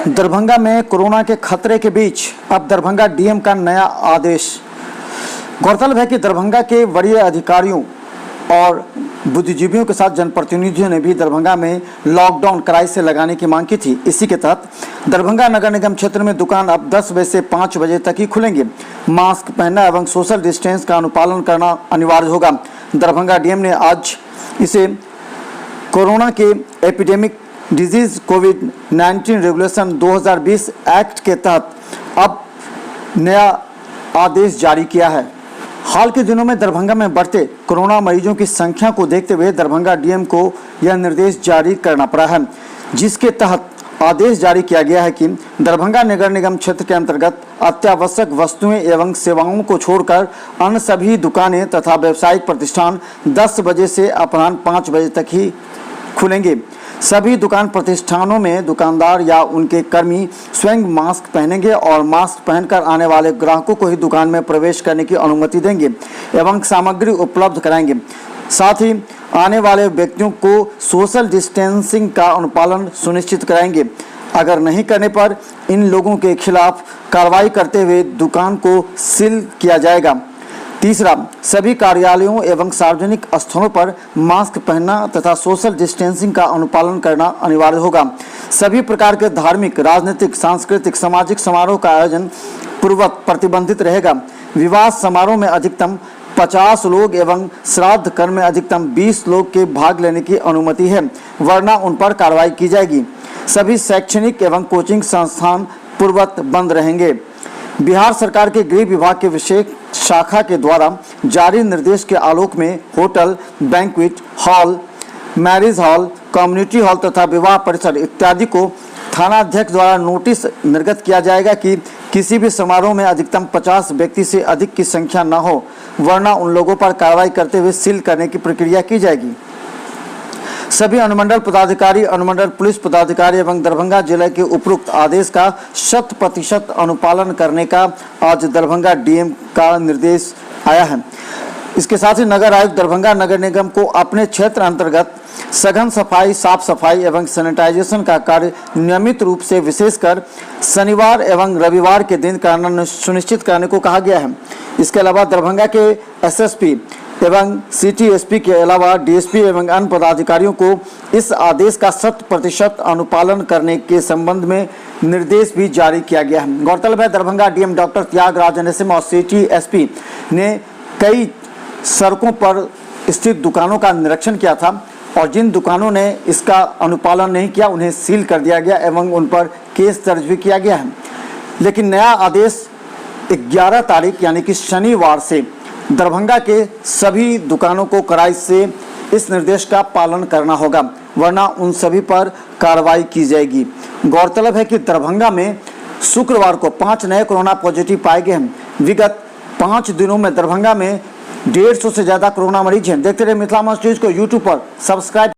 दरभंगा में कोरोना के खतरे के बीच अब दरभंगा डीएम का नया आदेश। गौरतलब है कि दरभंगा के वरीय अधिकारियों और बुद्धिजीवियों के साथ जनप्रतिनिधियों ने भी दरभंगा में लॉकडाउन कड़ाई से लगाने की मांग की थी। इसी के तहत दरभंगा नगर निगम क्षेत्र में दुकान अब 10 बजे से 5 बजे तक ही खुलेंगे। मास्क पहनना एवं सोशल डिस्टेंस का अनुपालन करना अनिवार्य होगा। दरभंगा डीएम ने आज इसे कोरोना के एपिडेमिक डिजीज कोविड-19 रेगुलेशन 2020 एक्ट के तहत अब नया आदेश जारी किया है। हाल के दिनों में दरभंगा में बढ़ते कोरोना मरीजों की संख्या को देखते हुए दरभंगा डीएम को यह निर्देश जारी करना पड़ा है, जिसके तहत आदेश जारी किया गया है कि दरभंगा नगर निगम क्षेत्र के अंतर्गत अत्यावश्यक वस्तुएं एवं सेवाओं को छोड़कर अन्य सभी दुकानें तथा व्यावसायिक प्रतिष्ठान 10 बजे से अपराह्न 5 बजे तक ही खुलेंगे। सभी दुकान प्रतिष्ठानों में दुकानदार या उनके कर्मी स्वयं मास्क पहनेंगे और मास्क पहनकर आने वाले ग्राहकों को ही दुकान में प्रवेश करने की अनुमति देंगे एवं सामग्री उपलब्ध कराएंगे। साथ ही आने वाले व्यक्तियों को सोशल डिस्टेंसिंग का अनुपालन सुनिश्चित कराएंगे। अगर नहीं करने पर इन लोगों के खिलाफ कार्रवाई करते हुए दुकान को सील किया जाएगा। तीसरा, सभी कार्यालयों एवं सार्वजनिक स्थलों पर मास्क पहनना तथा सोशल डिस्टेंसिंग का अनुपालन करना अनिवार्य होगा। सभी प्रकार के धार्मिक, राजनीतिक, सांस्कृतिक, सामाजिक समारोह का आयोजन पूर्ववत प्रतिबंधित रहेगा। विवाह समारोह में अधिकतम 50 लोग एवं श्राद्ध कर्म में अधिकतम 20 लोग के भाग लेने की अनुमति है, वरना उन पर कार्रवाई की जाएगी। सभी शैक्षणिक एवं कोचिंग संस्थान पूर्ववत बंद रहेंगे। बिहार सरकार के गृह विभाग के विशेष शाखा के द्वारा जारी निर्देश के आलोक में hotel, banquet hall, marriage hall, community hall तथा विवाह परिसर इत्यादि को थानाध्यक्ष द्वारा नोटिस निर्गत किया जाएगा कि किसी भी समारोह में अधिकतम 50 व्यक्ति से अधिक की संख्या न हो, वरना उन लोगों पर कार्रवाई करते हुए सील करने की प्रक्रिया की जाएगी। सभी अनुमंडल पदाधिकारी, अनुमंडल पुलिस पदाधिकारी एवं दरभंगा जिले के उपरोक्त आदेश का 100% अनुपालन करने का आज दरभंगा डीएम का निर्देश आया है। इसके साथ ही नगर आयुक्त दरभंगा नगर निगम को अपने क्षेत्र अंतर्गत सघन सफाई, साफ सफाई एवं सैनिटाइजेशन का कार्य नियमित रूप से विशेषकर शनिवार एवं रविवार के दिन करना सुनिश्चित करने को कहा गया है। इसके अलावा दरभंगा के एसएसपी एवं सिटी एसपी के अलावा डीएसपी एवं अन्य पदाधिकारियों को इस आदेश का 100% अनुपालन करने के संबंध में निर्देश भी जारी किया गया है। गौरतलब है, Darbhanga DM doctor Thyagarajan SM और सिटी एसपी ने कई सड़कों पर स्थित दुकानों का निरीक्षण किया था और जिन दुकानों ने इसका अनुपालन नहीं किया उन्हें सील कर दिया गया एवं उन पर केस दर्ज भी किया गया है। लेकिन नया आदेश 11 तारीख यानी कि शनिवार से दरभंगा के सभी दुकानों को कड़ाई से इस निर्देश का पालन करना होगा, वरना उन सभी पर कार्रवाई की जाएगी। गौरतलब है कि दरभंगा में शुक्रवार को 5 नए कोरोना पॉजिटिव पाए गए हैं। विगत 5 दिनों में दरभंगा में 150 से ज़्यादा कोरोना मरीज हैं। देखते रहे मिथिला न्यूज़ को यूट्यूब पर सब्सक्राइब